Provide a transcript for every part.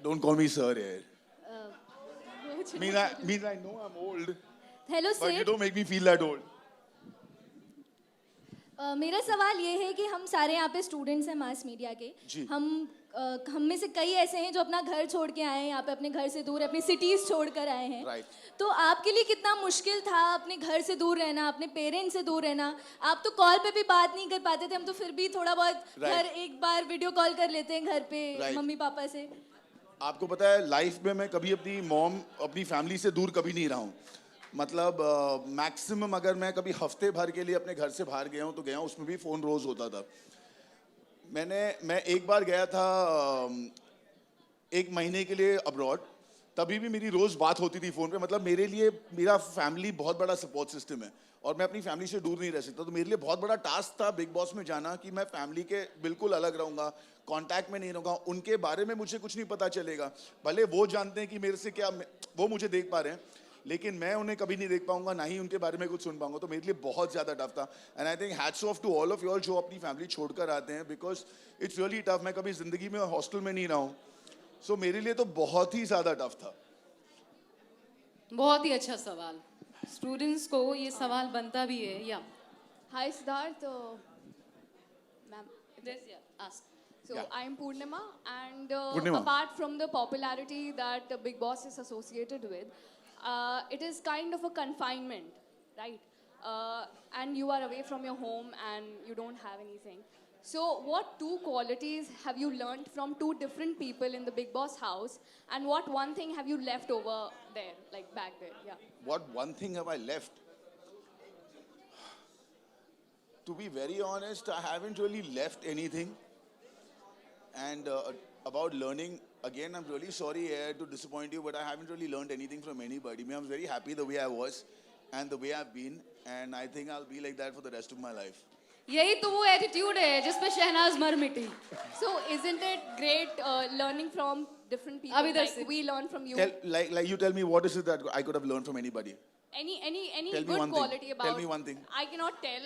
don't call me sir here. Uh, Means I know I'm old, hello but you सेठ, don't make me feel that old. मेरा सवाल ये है कि हम सारे यहाँ पे स्टूडेंट्स हैं मास मीडिया के। जी। हम में से कई ऐसे हैं जो अपना घर छोड़ के आए हैं यहाँ पे, अपने घर से दूर अपनी सिटीज छोड़ कर आए हैं। Right. तो आपके लिए कितना मुश्किल था अपने घर से दूर रहना, अपने पेरेंट्स से दूर रहना? आप तो कॉल पे भी बात नहीं कर पाते थे, हम तो फिर भी थोड़ा बहुत Right. घर एक बार वीडियो कॉल कर लेते हैं घर पे Right. मम्मी पापा से। आपको पता है लाइफ में मैं कभी अपनी मॉम अपनी फैमिली से दूर कभी नहीं रहा हूँ। मतलब मैक्सिमम अगर मैं कभी हफ्ते भर के लिए अपने घर से बाहर गया हूँ तो गया हूँ, उसमें भी फ़ोन रोज़ होता था। मैं एक बार गया था 1 महीने के लिए अब्रॉड, तभी भी मेरी रोज़ बात होती थी फ़ोन पे। मतलब मेरे लिए मेरा फैमिली बहुत बड़ा सपोर्ट सिस्टम है और मैं अपनी फैमिली से दूर नहीं रह सकता। तो मेरे लिए बहुत बड़ा टास्क था बिग बॉस में जाना कि मैं फैमिली के बिल्कुल अलग रहूँगा, कांटेक्ट में नहीं रहूँगा, उनके बारे में मुझे कुछ नहीं पता चलेगा। भले वो जानते हैं कि मेरे से क्या वो मुझे देख पा रहे हैं, लेकिन मैं उन्हें कभी नहीं देख पाऊंगा, ना ही उनके बारे में कुछ सुन पाऊंगा। तो मेरे लिए बहुत ज़्यादा टफ था। And I think hats off to all of you all जो अपनी फैमिली छोड़कर आते हैं, बिकॉज इट्स रियली टफ। मैं कभी ज़िंदगी में हॉस्टल में नहीं रहा हूँ, सो मेरे लिए तो बहुत ही ज़्यादा टफ था। बहुत ही अच्छा सवाल। स्टूडेंट्स को ये सवाल बनता भी है। या Hi Siddharth, ma'am. ask. So Yeah. I'm Purnima, and Purnima. apart from the popularity that Big Boss is associated with, it is kind of a confinement, right? And you are away from your home and you don't have anything. So what 2 qualities have you learned from 2 different people in the Big Boss house, and what one thing have you left over there, like back there? Yeah. What one thing have I left? To be very honest, I haven't really left anything. And about learning, again, I'm really sorry here to disappoint you, but I haven't really learned anything from anybody. I was very happy the way I was and the way I've been, and I think I'll be like that for the rest of my life. यही तो वो attitude है जिस पे शहनाज मर मिटी। So isn't it great learning from different people? अब इधर Like से। we learn from you. Like you tell me, what is it that I could have learned from anybody? Any Tell me good one thing. quality about? Tell me one thing. I cannot tell.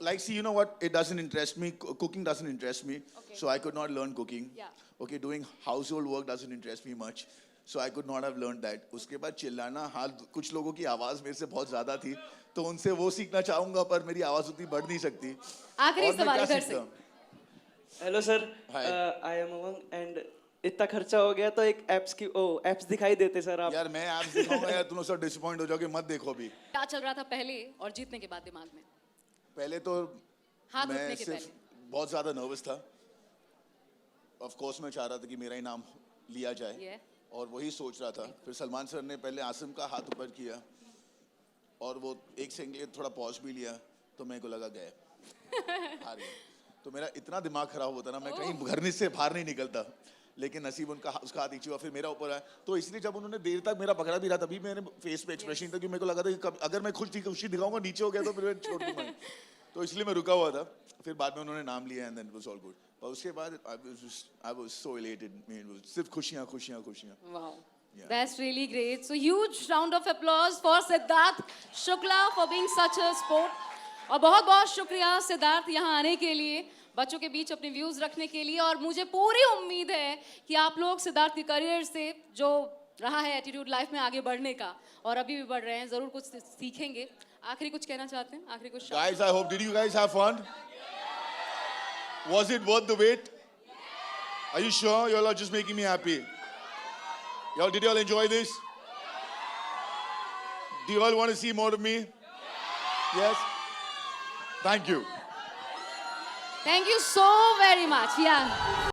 Like, see, you know what? It doesn't interest me. Cooking doesn't interest me. Okay. So I could not learn cooking. Yeah. Okay, doing household work doesn't interest me much. So I could not have learned that. उसके बाद चिल्लाना, हाँ, कुछ लोगों की आवाज़ मेरे से बहुत ज़्यादा थी, तो उनसे वो सीखना चाहूँगा, पर मेरी आवाज़ उतनी बढ़ नहीं सकती। आखिरी और मैं सवाल क्या इधर से। सीखता? Hello sir, Hi. I am among and इतना खर्चा हो गया तो एक एप्स दिखाई देते सर आप। यार मैं ऐप्स दिखाऊंगा यार, तुम लोग सब डिसअपॉइंट हो जाओगे, मत देखो अभी। क्या चल रहा था पहले और जीतने के बाद दिमाग में? पहले तो हाथ मैं उठने के सिर्फ पहले। बहुत ज़्यादा नर्वस था। ऑफ कोर्स मैं चाह रहा था कि मेरा ही नाम लिया जाए, Yeah. और वही सोच रहा था। फिर सलमान सर ने पहले आसिम का हाथ ऊपर किया और वो एक सेकंड के लिए थोड़ा पॉज भी लिया, तो मेरे को लगा गए हार गए। तो मेरा इतना दिमाग खराब होता ना, मैं कहीं घर से बाहर नहीं निकलता। लेकिन नसीब उसका हाथ नीचे हुआ, फिर मेरा ऊपर आया। तो इसलिए जब उन्होंने देर तक मेरा पकड़ा भी रहा, तभी मेरे फेस पे एक्सप्रेशन था कि मेरे को लगा था कि अगर मैं खुशी दिखाऊंगा नीचे हो गया तो फिर मैं छोड़ दूंगा। तो इसलिए मैं रुका हुआ था। फिर बाद में उन्होंने नाम लिया and then it was all good. पर उसके बाद आई वाज सो इलेटेड, सिर्फ खुशियां खुशियां खुशियां। Wow. Yeah. That's really great. So huge round of applause for Siddharth Shukla for being such a sport. और बहुत-बहुत शुक्रिया सिद्धार्थ यहाँ आने के लिए, बच्चों के बीच अपने व्यूज रखने के लिए। और मुझे पूरी उम्मीद है कि आप लोग सिद्धार्थ के करियर से जो रहा है एटीट्यूड लाइफ में आगे बढ़ने का, और अभी भी बढ़ रहे हैं, जरूर कुछ सीखेंगे। आखिरी कुछ कहना चाहते हैं? आखिरी कुछ? Guys, I hope, did you guys have fun? Was it worth the wait? Are you sure? You all are just making me happy. Y'all, did y'all enjoy this? Do you all want to see more of me? Yes? Thank you. Thank you so very much. Yeah.